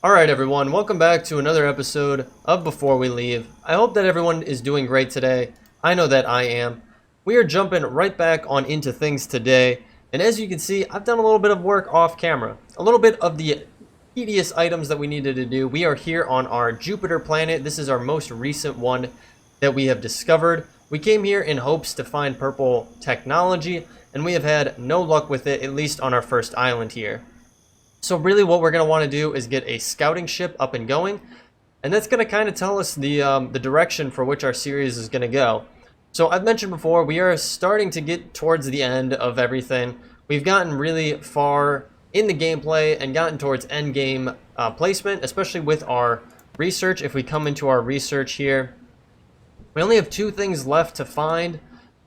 Alright everyone, welcome back to another episode of Before We Leave. I hope that everyone is doing great today. I know that I am. We are jumping right back on into things today, and as you can see, I've done a little bit of work off camera. A little bit of the tedious items that we needed to do. We are here on our Jupiter planet. This is our most recent one that we have discovered. We came here in hopes to find purple technology, and we have had no luck with it, at least on our first island here. So really what we're going to want to do is get a scouting ship up and going, and that's going to kind of tell us the direction for which our series is going to go. So I've mentioned before, we are starting to get towards the end of everything. We've gotten really far in the gameplay and gotten towards end game placement, especially with our research. If we come into our research here, we only have two things left to find,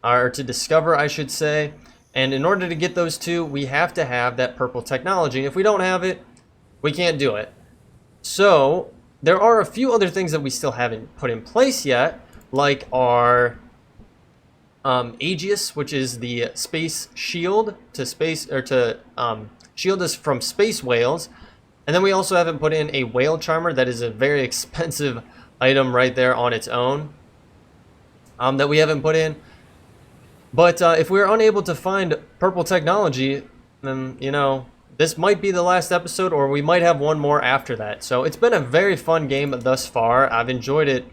or to discover I should say. And in order to get those two, we have to have that purple technology. If we don't have it, we can't do it. So there are a few other things that we still haven't put in place yet, like our Aegis, which is the space shield to shield us from space whales. And then we also haven't put in a whale charmer. That is a very expensive item right there on its own that we haven't put in. But if we're unable to find purple technology, then, you know, this might be the last episode, or we might have one more after that. So it's been a very fun game thus far. I've enjoyed it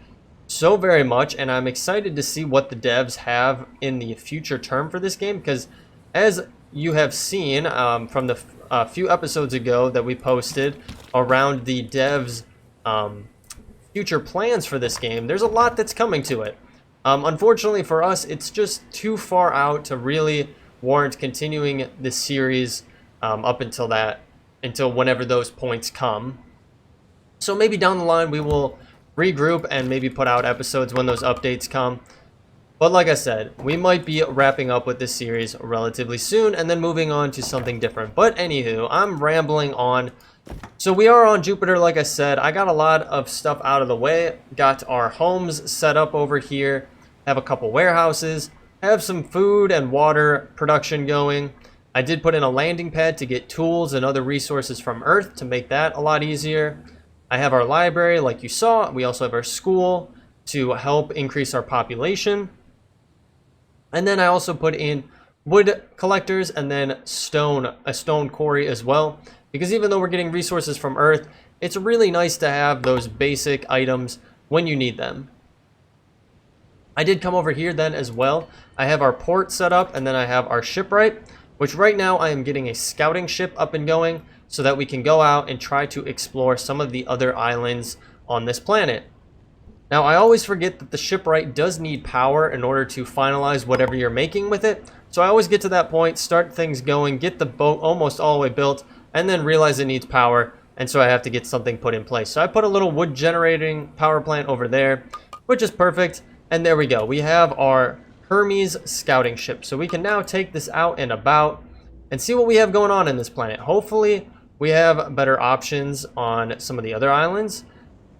so very much, and I'm excited to see what the devs have in the future term for this game, because as you have seen from the few episodes ago that we posted around the devs' future plans for this game, there's a lot that's coming to it. Unfortunately for us, it's just too far out to really warrant continuing this series up until whenever those points come. So maybe down the line we will regroup and maybe put out episodes when those updates come. But like I said, we might be wrapping up with this series relatively soon and then moving on to something different. But anywho, I'm rambling on. So we are on Jupiter, like I said. I got a lot of stuff out of the way. Got our homes set up over here. Have a couple warehouses. Have some food and water production going. I did put in a landing pad to get tools and other resources from Earth to make that a lot easier. I have our library, like you saw. We also have our school to help increase our population. And then I also put in wood collectors and then a stone quarry as well. Because even though we're getting resources from Earth, it's really nice to have those basic items when you need them. I did come over here then as well. I have our port set up, and then I have our shipwright, which right now I am getting a scouting ship up and going so that we can go out and try to explore some of the other islands on this planet. Now, I always forget that the shipwright does need power in order to finalize whatever you're making with it. So I always get to that point, start things going, get the boat almost all the way built, and then realize it needs power, and so I have to get something put in place. So I put a little wood generating power plant over there, which is perfect, and there we go. We have our Hermes scouting ship, so we can now take this out and about and see what we have going on in this planet. Hopefully, we have better options on some of the other islands.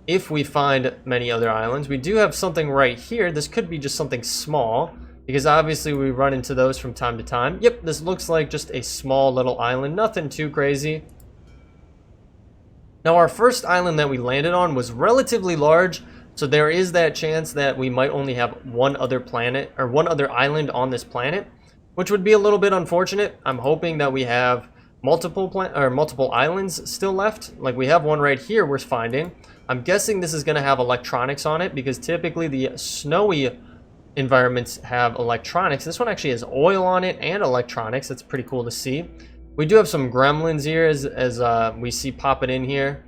If we find many other islands, we do have something right here. This could be just something small, because obviously we run into those from time to time. Yep, this looks like just a small little island, nothing too crazy. Now our first island that we landed on was relatively large, so there is that chance that we might only have one other planet, or one other island on this planet, which would be a little bit unfortunate. I'm hoping that we have multiple islands still left. Like we have one right here we're finding. I'm guessing this is going to have electronics on it, because typically the snowy environments have electronics. This one actually has oil on it and electronics. That's pretty cool to see. We do have some gremlins here as we see popping in here.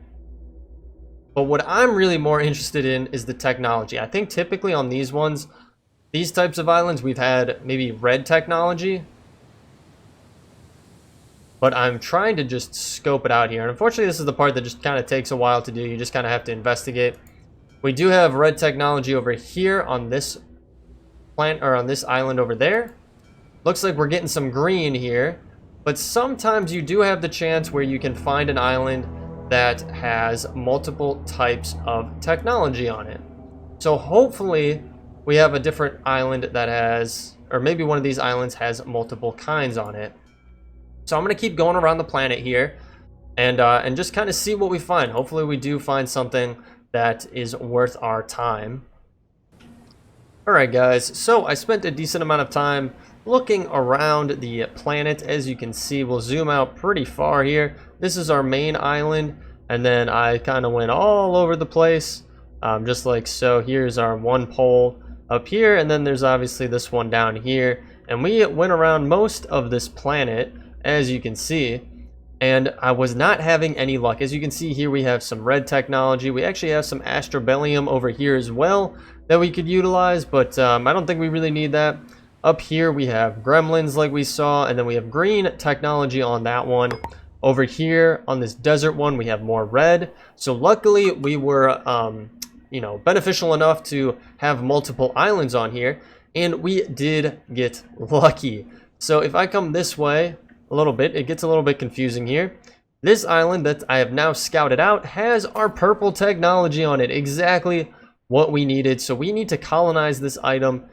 But what I'm really more interested in is the technology. I think typically on these ones, these types of islands, we've had maybe red technology. But I'm trying to just scope it out here. And unfortunately, this is the part that just kind of takes a while to do. You just kind of have to investigate. We do have red technology over here on this plant, or on this island over there. Looks like we're getting some green here, but sometimes you do have the chance where you can find an island that has multiple types of technology on it. So hopefully we have a different island that has, or maybe one of these islands has multiple kinds on it. So I'm going to keep going around the planet here. and just kind of see what we find. Hopefully we do find something that is worth our time. Alright guys, so I spent a decent amount of time looking around the planet. As you can see, we'll zoom out pretty far here. This is our main island, and then I kind of went all over the place, just like so. Here's our one pole up here, and then there's obviously this one down here. And we went around most of this planet, as you can see, and I was not having any luck. As you can see here, we have some red technology. We actually have some astrobellium over here as well that we could utilize, but I don't think we really need that. Up here we have gremlins like we saw, and then we have green technology on that one. Over here on this desert one, we have more red. So luckily we were beneficial enough to have multiple islands on here, and we did get lucky. So if I come this way a little bit, it gets a little bit confusing here. This island that I have now scouted out has our purple technology on it, exactly what we needed. So we need to colonize this item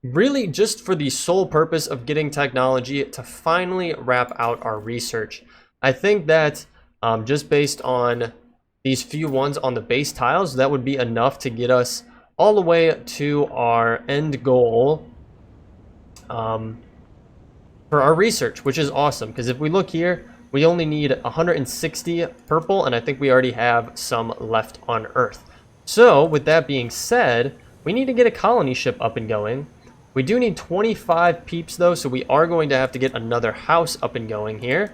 really just for the sole purpose of getting technology to finally wrap out our research. I think that just based on these few ones on the base tiles, that would be enough to get us all the way to our end goal for our research, which is awesome, because if we look here, we only need 160 purple, and I think we already have some left on Earth. So with that being said, we need to get a colony ship up and going. We do need 25 peeps though, so we are going to have to get another house up and going here,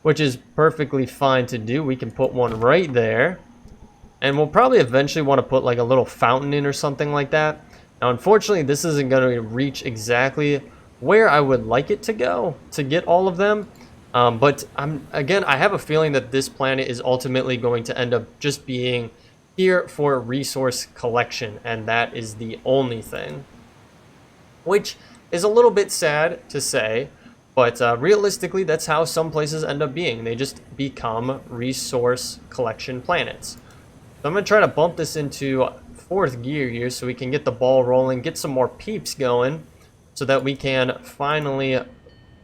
which is perfectly fine to do. We can put one right there, and we'll probably eventually want to put like a little fountain in or something like that. Now unfortunately this isn't going to reach exactly where I would like it to go to get all of them, but I have a feeling that this planet is ultimately going to end up just being here for resource collection, and that is the only thing, which is a little bit sad to say, but realistically that's how some places end up being. They just become resource collection planets. So I'm going to try to bump this into 4th gear here so we can get the ball rolling, get some more peeps going, so that we can finally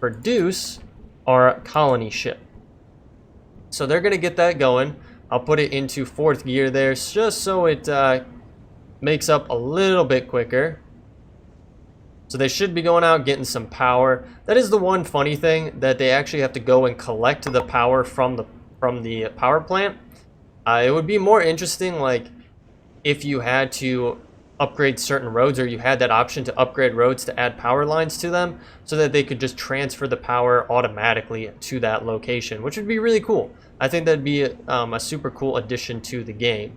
produce our colony ship. So they're going to get that going. I'll put it into 4th gear there just so it makes up a little bit quicker. So they should be going out getting some power. That is the one funny thing, that they actually have to go and collect the power from the power plant. It would be more interesting like if you had to upgrade certain roads, or you had that option to upgrade roads to add power lines to them so that they could just transfer the power automatically to that location, which would be really cool. I think that'd be a super cool addition to the game.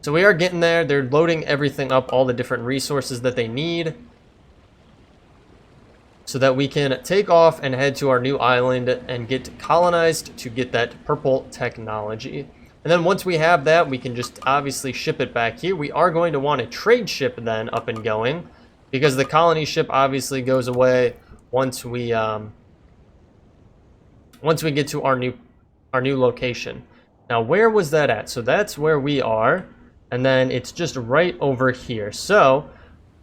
So we are getting there. They're loading everything up, all the different resources that they need, so that we can take off and head to our new island and get colonized to get that purple technology. And then once we have that, we can just obviously ship it back here. We are going to want a trade ship then up and going, because the colony ship obviously goes away once we get to our new location. Now where was that at? So that's where we are, and then it's just right over here. So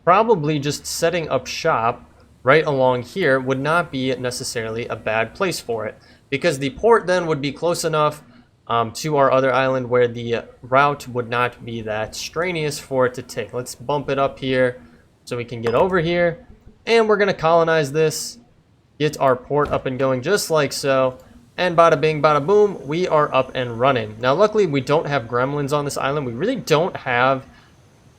probably just setting up shop right along here would not be necessarily a bad place for it, because the port then would be close enough to our other island where the route would not be that strenuous for it to take. Let's bump it up here so we can get over here, and we're going to colonize this, get our port up and going just like so, and bada bing bada boom, we are up and running. Now luckily we don't have gremlins on this island. We really don't have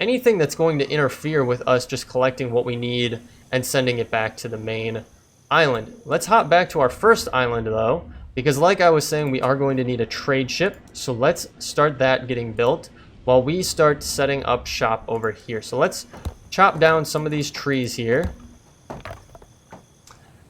anything that's going to interfere with us just collecting what we need and sending it back to the main island. Let's hop back to our first island though, because like I was saying, we are going to need a trade ship. So let's start that getting built while we start setting up shop over here. So let's chop down some of these trees here,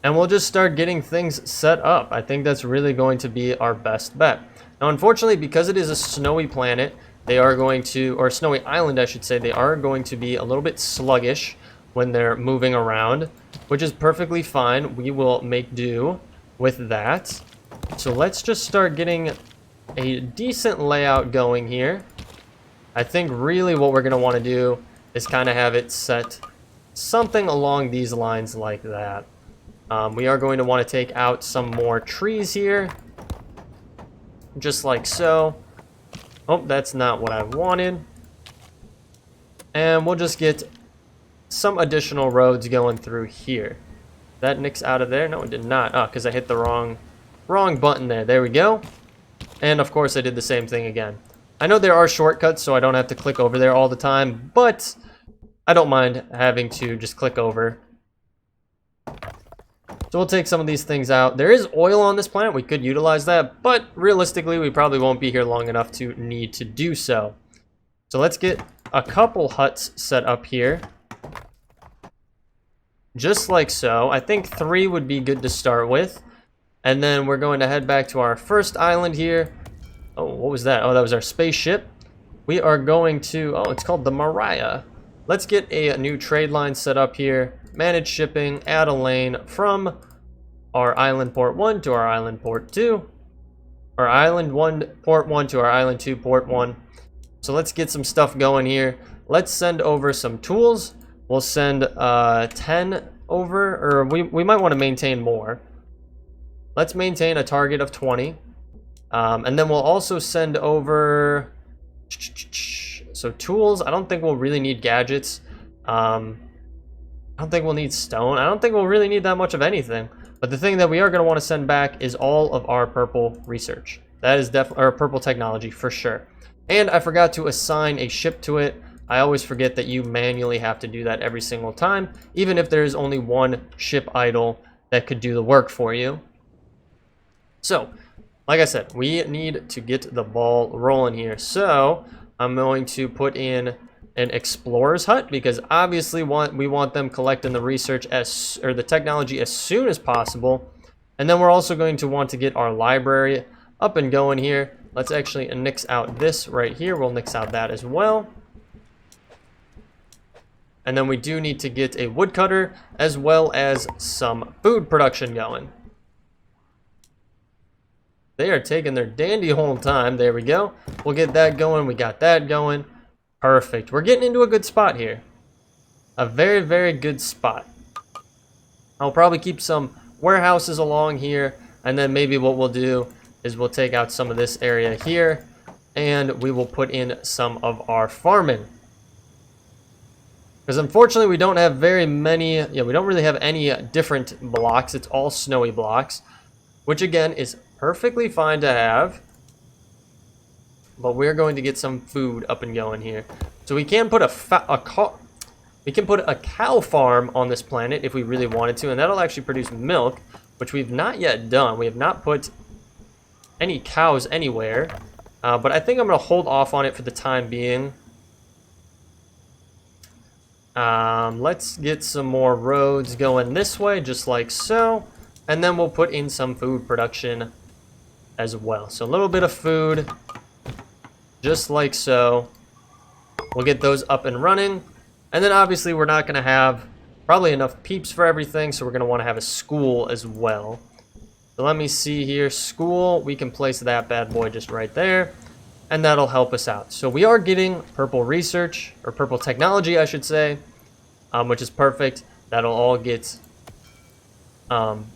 and we'll just start getting things set up. I think that's really going to be our best bet. Now unfortunately, because it is a snowy planet, they are going to, or snowy island I should say, they are going to be a little bit sluggish when they're moving around, which is perfectly fine. We will make do with that. So let's just start getting a decent layout going here. I think really what we're going to want to do is kind of have it set something along these lines like that. We are going to want to take out some more trees here, just like so. Oh, that's not what I wanted. And we'll just get some additional roads going through here. That nicks out of there. No, it did not. Oh, because I hit the wrong button there. There we go. And of course I did the same thing again. I know there are shortcuts, so I don't have to click over there all the time, but I don't mind having to just click over. So we'll take some of these things out. There is oil on this planet. We could utilize that, but realistically, we probably won't be here long enough to need to do so. So let's get a couple huts set up here. Just like so. I think 3 would be good to start with. And then we're going to head back to our first island here. Oh, what was that? Oh, that was our spaceship. We are going to... Oh, it's called the Mariah. Let's get a new trade line set up here. Manage shipping, add a lane from our island port 1 to our island port 2. Our island 1 port 1 to our island 2 port 1. So let's get some stuff going here. Let's send over some tools. We'll send 10 over, or we might want to maintain more. Let's maintain a target of 20. And then we'll also send over... So tools, I don't think we'll really need gadgets. I don't think we'll need stone. I don't think we'll really need that much of anything. But the thing that we are going to want to send back is all of our purple research. That is definitely, or purple technology for sure. And I forgot to assign a ship to it. I always forget that you manually have to do that every single time, even if there is only one ship idle that could do the work for you. So, like I said, we need to get the ball rolling here. So, I'm going to put in an explorer's hut because obviously we want them collecting the research or the technology as soon as possible. And then we're also going to want to get our library up and going here. Let's actually nix out this right here. We'll nix out that as well. And then we do need to get a woodcutter as well as some food production going. They are taking their dandy whole time. There we go. We'll get that going. We got that going. Perfect. We're getting into a good spot here. A very, very good spot. I'll probably keep some warehouses along here. And then maybe what we'll do is we'll take out some of this area here. And we will put in some of our farming. Because unfortunately we don't have very many, we don't really have any different blocks. It's all snowy blocks, which again is perfectly fine to have. But we're going to get some food up and going here. So we can put a cow farm on this planet if we really wanted to, and that'll actually produce milk, which we've not yet done. We have not put any cows anywhere, but I think I'm going to hold off on it for the time being. Let's get some more roads going this way, just like so. And then we'll put in some food production as well. So a little bit of food, just like so. We'll get those up and running. And then obviously we're not going to have probably enough peeps for everything, so we're going to want to have a school as well. So let me see here. School, we can place that bad boy just right there. And that'll help us out. So we are getting purple research, or purple technology, I should say, which is perfect. That'll all get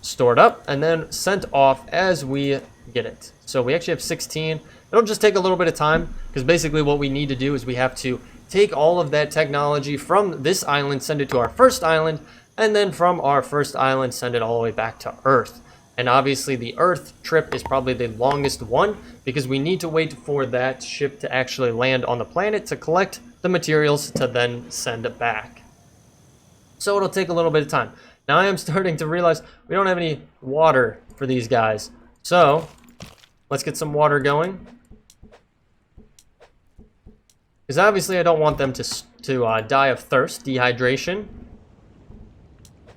stored up and then sent off as we get it. So we actually have 16. It'll just take a little bit of time because basically what we need to do is we have to take all of that technology from this island, send it to our first island, and then from our first island, send it all the way back to Earth. And obviously the Earth trip is probably the longest one because we need to wait for that ship to actually land on the planet to collect the materials to then send it back. So it'll take a little bit of time. Now I am starting to realize we don't have any water for these guys. So let's get some water going. Because obviously I don't want them to die of thirst, dehydration.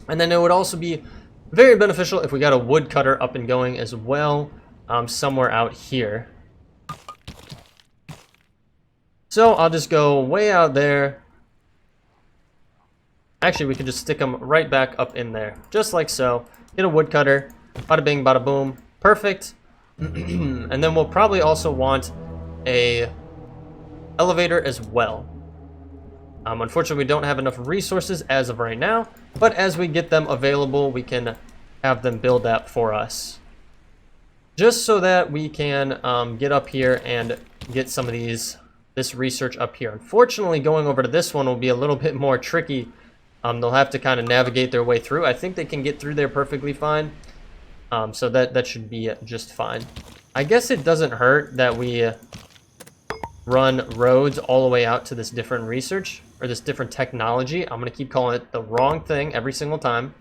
And then it would also be very beneficial if we got a woodcutter up and going as well, somewhere out here. So I'll just go way out there. Actually, we could just stick them right back up in there, just like so. Get a woodcutter, bada bing, bada boom, perfect. And then we'll probably also want a elevator as well. Unfortunately, we don't have enough resources as of right now, but as we get them available, we can have them build that for us. just so that we can get up here and get some of this research up here. Unfortunately, going over to this one will be a little bit more tricky. They'll have to kind of navigate their way through. I think they can get through there perfectly fine. So that should be just fine. I guess it doesn't hurt that we run roads all the way out to this different research, or this different technology. I'm going to keep calling it the wrong thing every single time.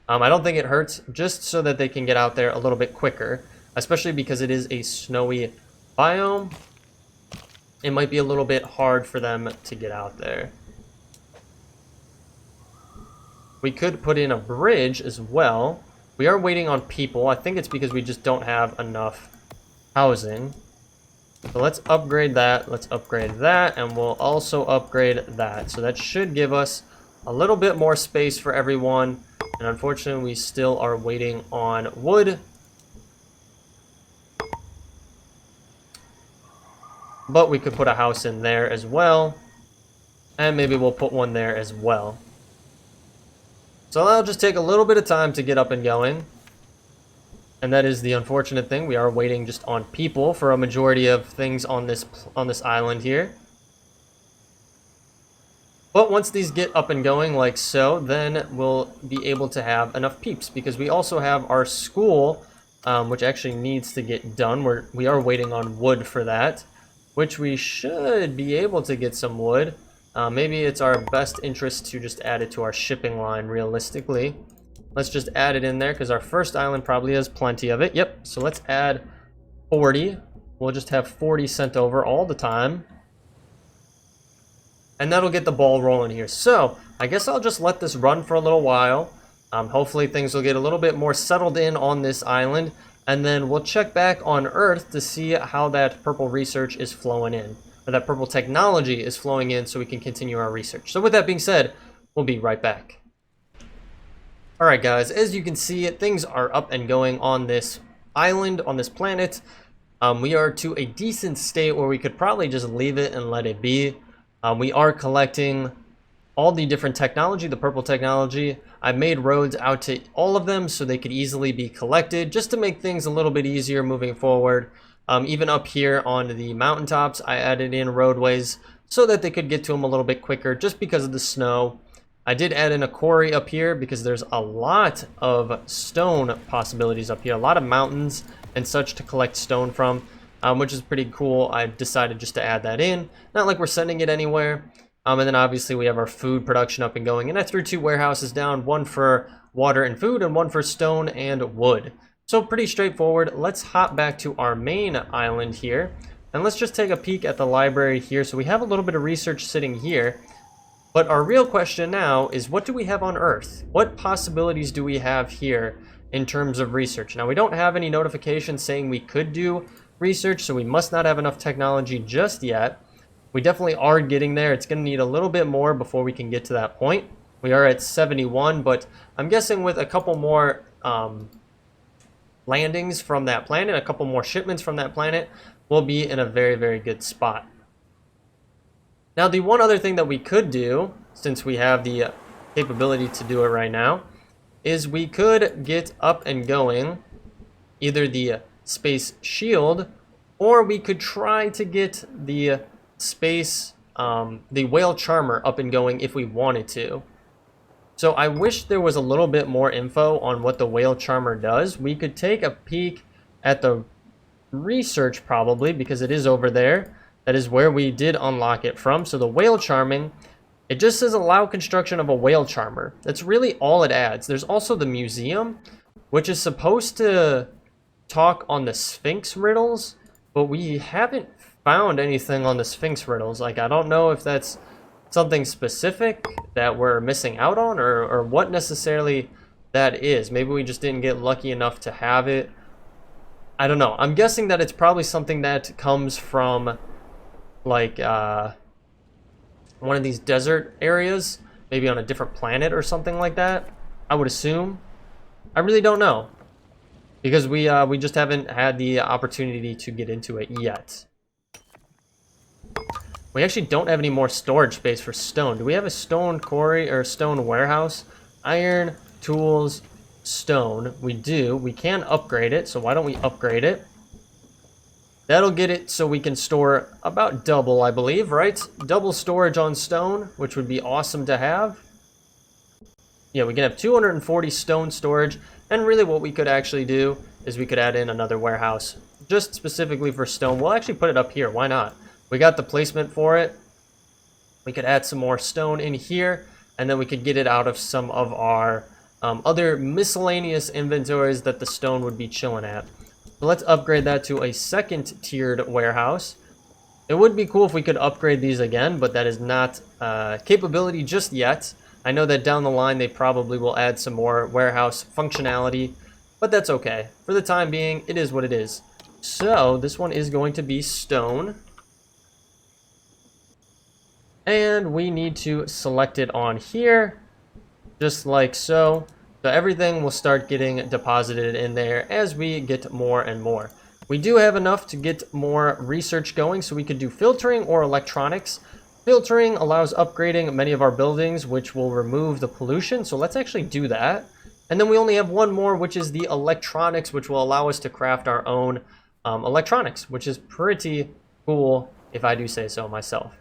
I don't think it hurts, just so that they can get out there a little bit quicker, especially because it is a snowy biome. It might be a little bit hard for them to get out there. We could put in a bridge as well. We are waiting on people. I think it's because we just don't have enough housing. So let's upgrade that. Let's upgrade that, and we'll also upgrade that. So that should give us a little bit more space for everyone. And unfortunately, we still are waiting on wood. But we could put a house in there as well. And maybe we'll put one there as well. So that'll just take a little bit of time to get up and going. And that is the unfortunate thing. We are waiting just on people for a majority of things on this island here. But once these get up and going like so, then we'll be able to have enough peeps, because we also have our school, which actually needs to get done. We are waiting on wood for that, which we should be able to get some wood. Maybe it's our best interest to just add it to our shipping line realistically. Let's just add it in there, because our first island probably has plenty of it. Yep, so let's add 40. We'll just have 40 sent over all the time. And that'll get the ball rolling here. So, I guess I'll just let this run for a little while. Hopefully things will get a little bit more settled in on this island. And then we'll check back on Earth to see how that purple research is flowing in. Or that purple technology is flowing in, so we can continue our research. So with that being said, we'll be right back. Alright guys, as you can see, things are up and going on this island, on this planet. We are to a decent state where we could probably just leave it and let it be. We are collecting all the different technology, the purple technology. I made roads out to all of them so they could easily be collected, just to make things a little bit easier moving forward. Even up here on the mountaintops, I added in roadways so that they could get to them a little bit quicker, just because of the snow. I did add in a quarry up here because there's a lot of stone possibilities up here, a lot of mountains and such to collect stone from, which is pretty cool. I decided just to add that in. Not like we're sending it anywhere. And then obviously we have our food production up and going. And I threw 2 warehouses down, one for water and food and one for stone and wood. So pretty straightforward. Let's hop back to our main island here. And let's just take a peek at the library here. So we have a little bit of research sitting here. But our real question now is, what do we have on Earth? What possibilities do we have here in terms of research? Now, we don't have any notifications saying we could do research, so we must not have enough technology just yet. We definitely are getting there. It's going to need a little bit more before we can get to that point. We are at 71, but I'm guessing with a couple more landings from that planet, a couple more shipments from that planet, we'll be in a very, very good spot. Now, the one other thing that we could do, since we have the capability to do it right now, is we could get up and going either the space shield, or we could try to get the space, the whale charmer up and going if we wanted to. So I wish there was a little bit more info on what the whale charmer does. We could take a peek at the research probably, because it is over there. That is where we did unlock it from. So the whale charming, it just says allow construction of a whale charmer. That's really all it adds. There's also the museum, which is supposed to talk on the Sphinx riddles, but we haven't found anything on the Sphinx riddles. Like, I don't know if that's something specific that we're missing out on, or what necessarily that is. Maybe we just didn't get lucky enough to have it. I don't know. I'm guessing that it's probably something that comes from like one of these desert areas, maybe on a different planet or something like that, I would assume. I really don't know, because we just haven't had the opportunity to get into it yet. We actually don't have any more storage space for stone. Do we have a stone quarry or stone warehouse? Iron, tools, stone? We do. We can upgrade it, so why don't we upgrade it? That'll get it so we can store about double, I believe, right? Double storage on stone, which would be awesome to have. Yeah, we can have 240 stone storage, and really what we could actually do is we could add in another warehouse just specifically for stone. We'll actually put it up here. Why not? We got the placement for it. We could add some more stone in here, and then we could get it out of some of our other miscellaneous inventories that the stone would be chilling at. So let's upgrade that to a second tiered warehouse. It would be cool if we could upgrade these again, but that is not capability just yet. I know that down the line they probably will add some more warehouse functionality, but that's okay. For the time being, it is what it is. So this one is going to be stone. And we need to select it on here, just like so. So everything will start getting deposited in there as we get more and more. We do have enough to get more research going, so we could do filtering or electronics. Filtering allows upgrading many of our buildings, which will remove the pollution. So let's actually do that. And then we only have one more, which is the electronics, which will allow us to craft our own electronics, which is pretty cool if I do say so myself.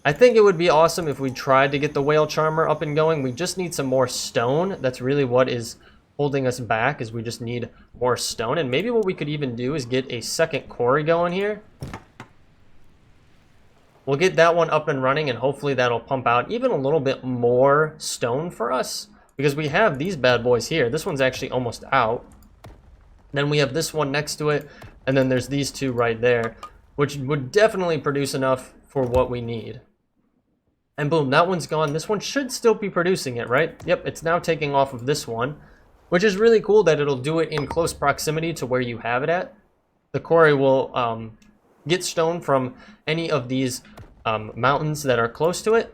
I think it would be awesome if we tried to get the whale charmer up and going. We just need some more stone. That's really what is holding us back, is we just need more stone. And maybe what we could even do is get a second quarry going here. We'll get that one up and running, and hopefully that'll pump out even a little bit more stone for us, because we have these bad boys here. This one's actually almost out. Then we have this one next to it, and then there's these two right there, which would definitely produce enough for what we need. And boom, that one's gone. This one should still be producing it, right? Yep, it's now taking off of this one, which is really cool that it'll do it in close proximity to where you have it at. The quarry will get stone from any of these mountains that are close to it.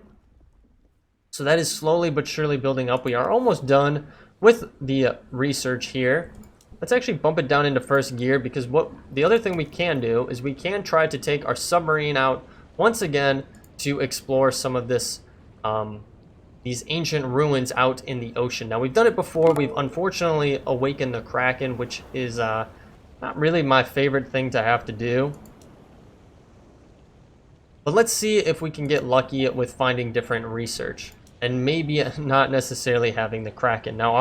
So that is slowly but surely building up. We are almost done with the research here. Let's actually bump it down into first gear, because the other thing we can do is we can try to take our submarine out once again to explore some of this these ancient ruins out in the ocean. Now, we've done it before. We've unfortunately awakened the Kraken, which is not really my favorite thing to have to do. But let's see if we can get lucky with finding different research, and maybe not necessarily having the Kraken. Now,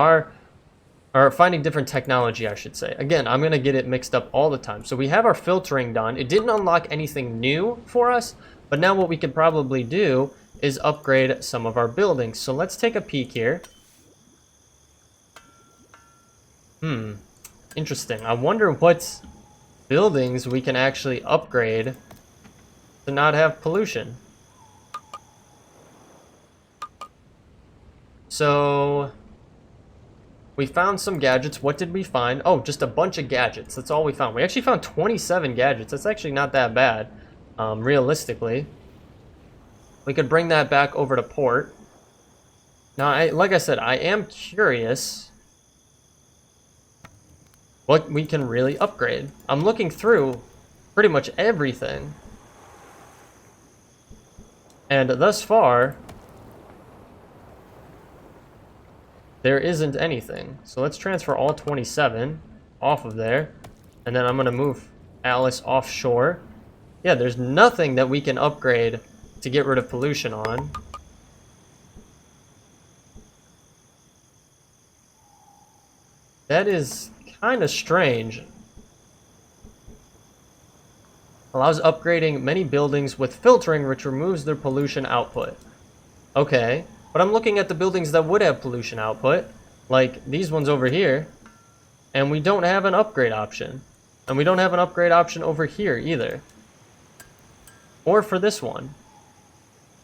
or finding different technology, I should say. Again, I'm going to get it mixed up all the time. So we have our filtering done. It didn't unlock anything new for us, but now what we could probably do is upgrade some of our buildings. So let's take a peek here. Interesting. I wonder what buildings we can actually upgrade to not have pollution. So we found some gadgets. What did we find? Oh, just a bunch of gadgets. That's all we found. We actually found 27 gadgets. That's actually not that bad, realistically. We could bring that back over to port. Now, like I said, I am curious what we can really upgrade. I'm looking through pretty much everything, and thus far there isn't anything. So let's transfer all 27 off of there, and then I'm going to move Alice offshore. Yeah, there's nothing that we can upgrade to get rid of pollution on. That is kind of strange. Allows upgrading many buildings with filtering, which removes their pollution output. Okay, but I'm looking at the buildings that would have pollution output, like these ones over here, and we don't have an upgrade option. And we don't have an upgrade option over here either. Or for this one.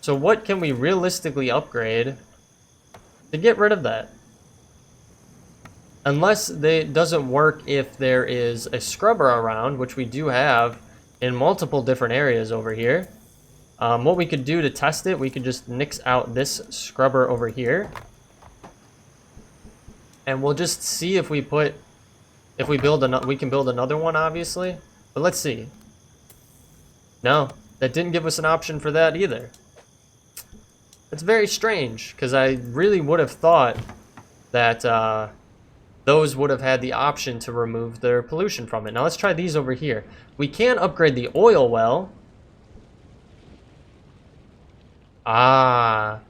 So what can we realistically upgrade to get rid of that? Unless it doesn't work if there is a scrubber around, which we do have in multiple different areas over here. What we could do to test it, we could just nix out this scrubber over here. And we'll just see if we build another, we can build another one, obviously. But let's see. No, that didn't give us an option for that either. It's very strange, because I really would have thought that those would have had the option to remove their pollution from it. Now let's try these over here. We can upgrade the oil well. Ah,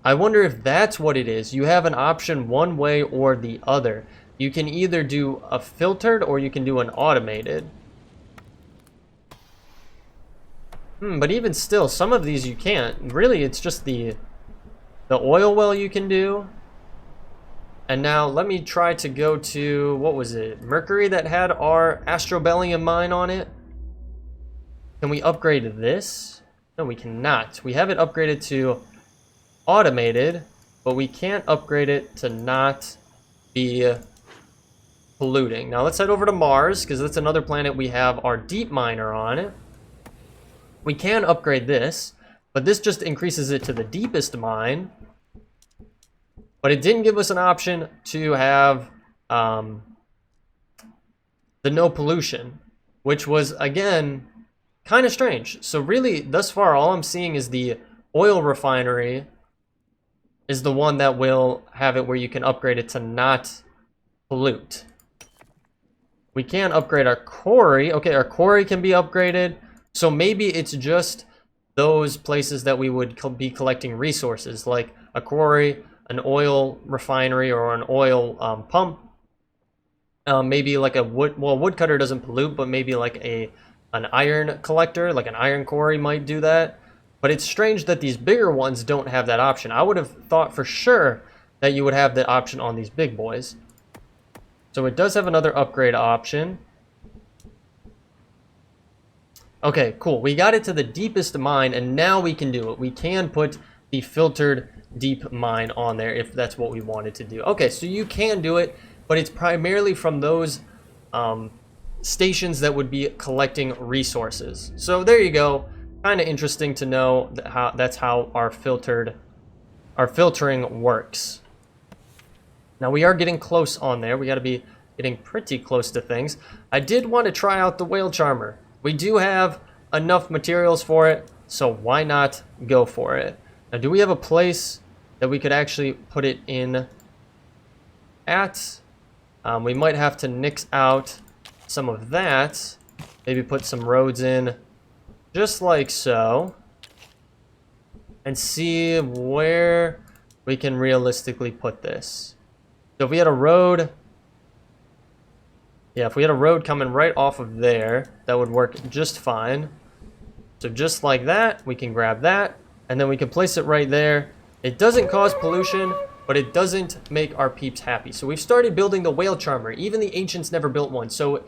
I wonder if that's what it is. You have an option one way or the other. You can either do a filtered or you can do an automated. But even still, some of these you can't. Really, it's just the oil well you can do. And now let me try to go to, what was it? Mercury that had our Astrobellium mine on it. Can we upgrade this? No, we cannot. We have it upgraded to automated, but we can't upgrade it to not be polluting. Now let's head over to Mars, because that's another planet we have our deep miner on. We can upgrade this, but this just increases it to the deepest mine. But it didn't give us an option to have the no pollution, which was, again, kind of strange. So really, thus far, all I'm seeing is the oil refinery is the one that will have it where you can upgrade it to not pollute. We can upgrade our quarry. Okay, our quarry can be upgraded. So maybe it's just those places that we would be collecting resources, like a quarry, an oil refinery, or an oil pump. Maybe like a woodcutter doesn't pollute, but maybe like an iron collector, like an iron quarry might do that. But it's strange that these bigger ones don't have that option. I would have thought for sure that you would have the option on these big boys. So it does have another upgrade option. Okay, cool. We got it to the deepest mine, and now we can do it. We can put the filtered deep mine on there if that's what we wanted to do. Okay, so you can do it, but it's primarily from those stations that would be collecting resources. So there you go. Kind of interesting to know that that's how our filtering works. Now we are getting close on there. We got to be getting pretty close to things. I did want to try out the whale charmer. We do have enough materials for it, so why not go for it? Now, do we have a place that we could actually put it in at? We might have to nix out some of that. Maybe put some roads in, just like so. And see where we can realistically put this. So if we had a road... Yeah, if we had a road coming right off of there, that would work just fine. So just like that, we can grab that, and then we can place it right there. It doesn't cause pollution, but it doesn't make our peeps happy. So we've started building the whale charmer. Even the ancients never built one, so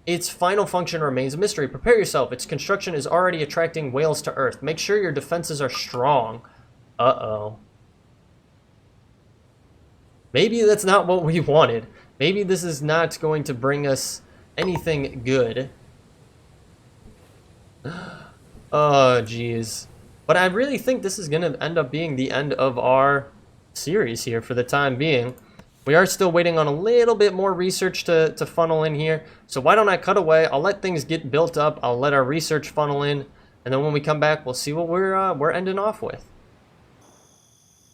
its final function remains a mystery. Prepare yourself. Its construction is already attracting whales to Earth. Make sure your defenses are strong. Uh-oh. Maybe that's not what we wanted. Maybe this is not going to bring us anything good. Oh, jeez. But I really think this is going to end up being the end of our series here for the time being. We are still waiting on a little bit more research to funnel in here. So why don't I cut away? I'll let things get built up. I'll let our research funnel in. And then when we come back, we'll see what we're ending off with.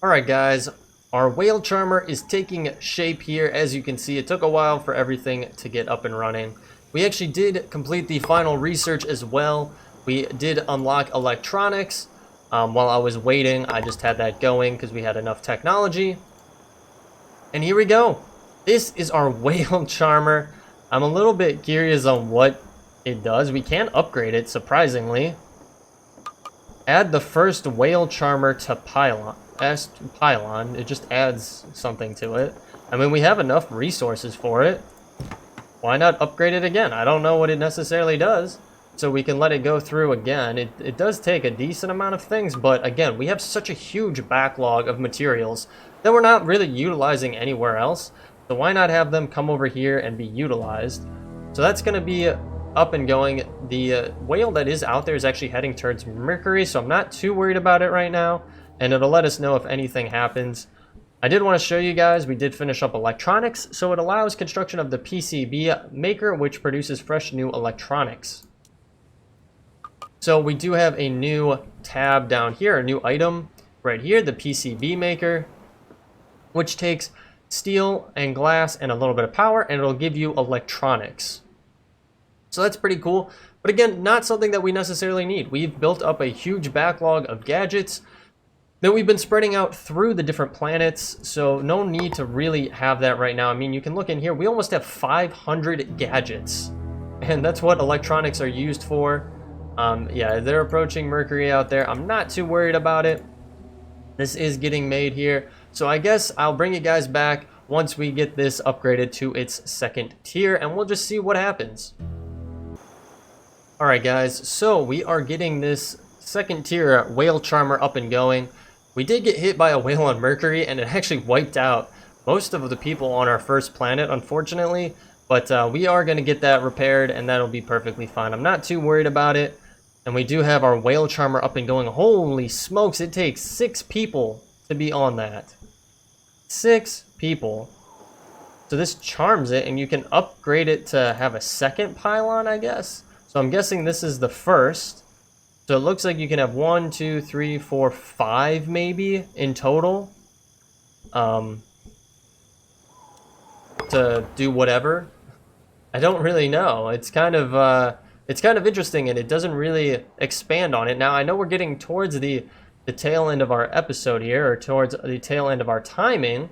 Alright, guys. Our whale charmer is taking shape here. As you can see, it took a while for everything to get up and running. We actually did complete the final research as well. We did unlock electronics. While I was waiting, I just had that going because we had enough technology. And here we go. This is our whale charmer. I'm a little bit curious on what it does. We can upgrade it, surprisingly. Add the first whale charmer to pylon. It just adds something to it. I mean, we have enough resources for it. Why not upgrade it again? I don't know what it necessarily does. So we can let it go through again. It does take a decent amount of things, but again, we have such a huge backlog of materials that we're not really utilizing anywhere else. So why not have them come over here and be utilized? So that's going to be up and going. The whale that is out there is actually heading towards Mercury, so I'm not too worried about it right now. And it'll let us know if anything happens. I did want to show you guys, we did finish up electronics, so it allows construction of the PCB maker, which produces fresh new electronics. So we do have a new tab down here, a new item right here, the PCB maker, which takes steel and glass and a little bit of power, and it'll give you electronics. So that's pretty cool. But again, not something that we necessarily need. We've built up a huge backlog of gadgets that we've been spreading out through the different planets, so no need to really have that right now. I mean, you can look in here, we almost have 500 gadgets, and that's what electronics are used for. Yeah, they're approaching Mercury out there. I'm not too worried about it. This is getting made here, so I guess I'll bring you guys back once we get this upgraded to its second tier, and we'll just see what happens. Alright guys, so we are getting this second tier whale charmer up and going. We did get hit by a whale on Mercury, and it actually wiped out most of the people on our first planet, unfortunately. But we are going to get that repaired, and that'll be perfectly fine. I'm not too worried about it. And we do have our whale charmer up and going. Holy smokes, it takes 6 people to be on that. 6 people. So this charms it, and you can upgrade it to have a second pylon, I guess. So I'm guessing this is the first. So it looks like you can have 1, 2, 3, 4, 5 maybe in total. To do whatever. I don't really know. It's kind of interesting, and it doesn't really expand on it. Now I know we're getting towards the tail end of our episode here, or towards the tail end of our timing,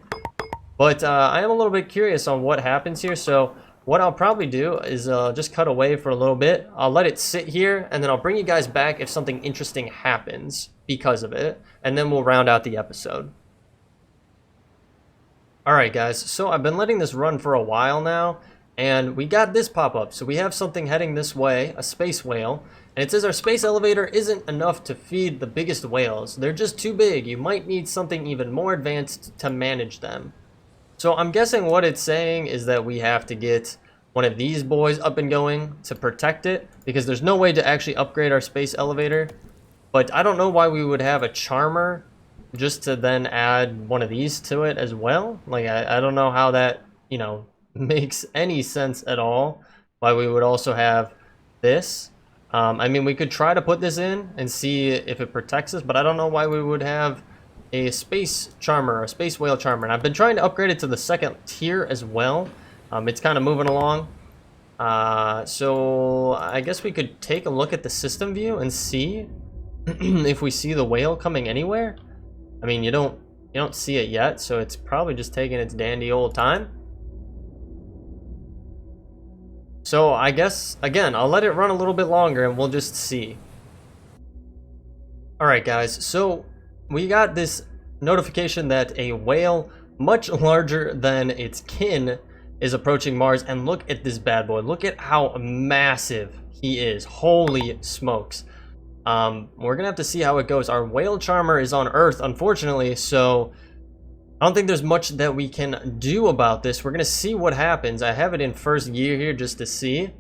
but I am a little bit curious on what happens here. So what I'll probably do is just cut away for a little bit. I'll let it sit here, and then I'll bring you guys back if something interesting happens because of it, and then we'll round out the episode. Alright guys, so I've been letting this run for a while now, and we got this pop up. So we have something heading this way, a space whale, and it says our space elevator isn't enough to feed the biggest whales. They're just too big. You might need something even more advanced to manage them. So I'm guessing what it's saying is that we have to get one of these boys up and going to protect it, because there's no way to actually upgrade our space elevator. But I don't know why we would have a charmer just to then add one of these to it as well. Like, I don't know how that, you know, makes any sense at all. Why we would also have this. I mean, we could try to put this in and see if it protects us, but I don't know why we would have a space charmer, a space whale charmer. And I've been trying to upgrade it to the second tier as well. It's kind of moving along. So I guess we could take a look at the system view and see if we see the whale coming anywhere. I mean, you don't see it yet, so it's probably just taking its dandy old time. So I guess, again, I'll let it run a little bit longer and we'll just see. Alright guys, so we got this notification that a whale much larger than its kin is approaching Mars, and look at this bad boy. Look at how massive he is. Holy smokes. We're gonna have to see how it goes. Our whale charmer is on Earth, unfortunately, so I don't think there's much that we can do about this. We're gonna see what happens. I have it in first gear here just to see,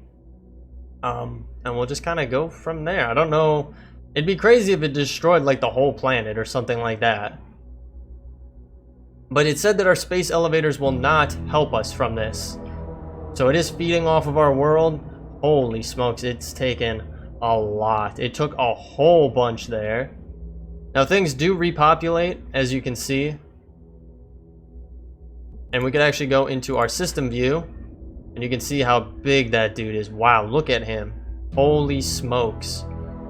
and we'll just kind of go from there. I don't know. It'd be crazy if it destroyed like the whole planet or something like that. But it said that our space elevators will not help us from this. So it is feeding off of our world. Holy smokes, it's taken a lot. It took a whole bunch there. Now things do repopulate, as you can see. And we could actually go into our system view, and you can see how big that dude is. Wow, look at him. Holy smokes.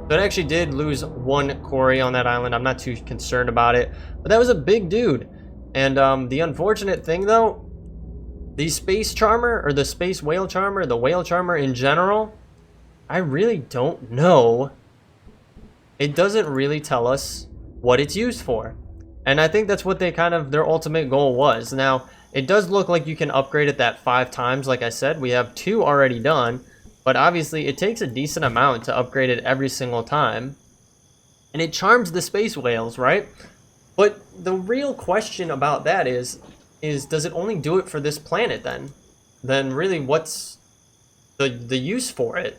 So it actually did lose one quarry on that island. I'm not too concerned about it. But that was a big dude. And the unfortunate thing though, the space charmer, or the space whale charmer, the whale charmer in general, I really don't know. It doesn't really tell us what it's used for. And I think that's what they kind of, their ultimate goal was. Now, it does look like you can upgrade it that 5 times. Like I said, we have 2 already done. But obviously, it takes a decent amount to upgrade it every single time. And it charms the space whales, right? But the real question about that is does it only do it for this planet then? Then really, what's the use for it?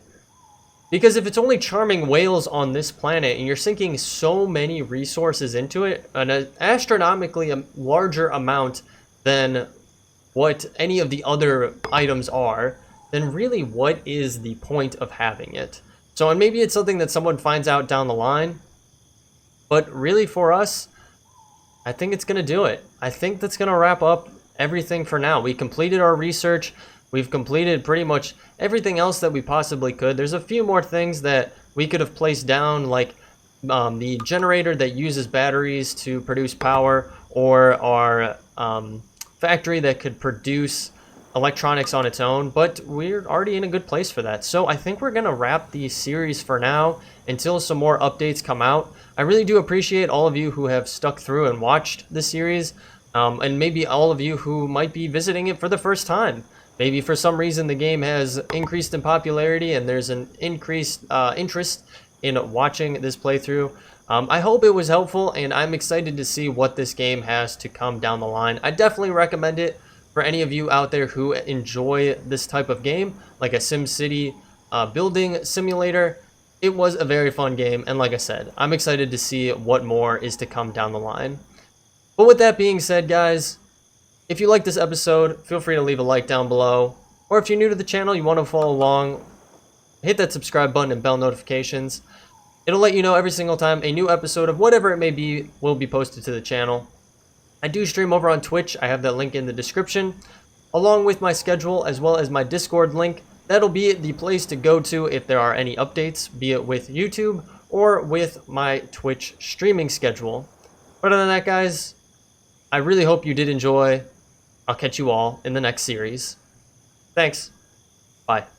Because if it's only charming whales on this planet, and you're sinking so many resources into it, an astronomically larger amount than what any of the other items are, then really what is the point of having it? So, and maybe it's something that someone finds out down the line, but really for us, I think it's going to do it. I think that's going to wrap up everything for now. We completed our research. We've completed pretty much everything else that we possibly could. There's a few more things that we could have placed down, like the generator that uses batteries to produce power, or our factory that could produce electronics on its own, but we're already in a good place for that. So I think we're gonna wrap the series for now until some more updates come out. I really do appreciate all of you who have stuck through and watched the series, and maybe all of you who might be visiting it for the first time. Maybe for some reason the game has increased in popularity and there's an increased interest in watching this playthrough. I hope it was helpful, and I'm excited to see what this game has to come down the line. I definitely recommend it for any of you out there who enjoy this type of game, like a SimCity building simulator. It was a very fun game, and like I said, I'm excited to see what more is to come down the line. But with that being said, guys, if you like this episode, feel free to leave a like down below. Or if you're new to the channel, you want to follow along, hit that subscribe button and bell notifications. It'll let you know every single time a new episode of whatever it may be will be posted to the channel. I do stream over on Twitch. I have that link in the description, along with my schedule as well as my Discord link. That'll be the place to go to if there are any updates, be it with YouTube or with my Twitch streaming schedule. But other than that, guys, I really hope you did enjoy. I'll catch you all in the next series. Thanks. Bye.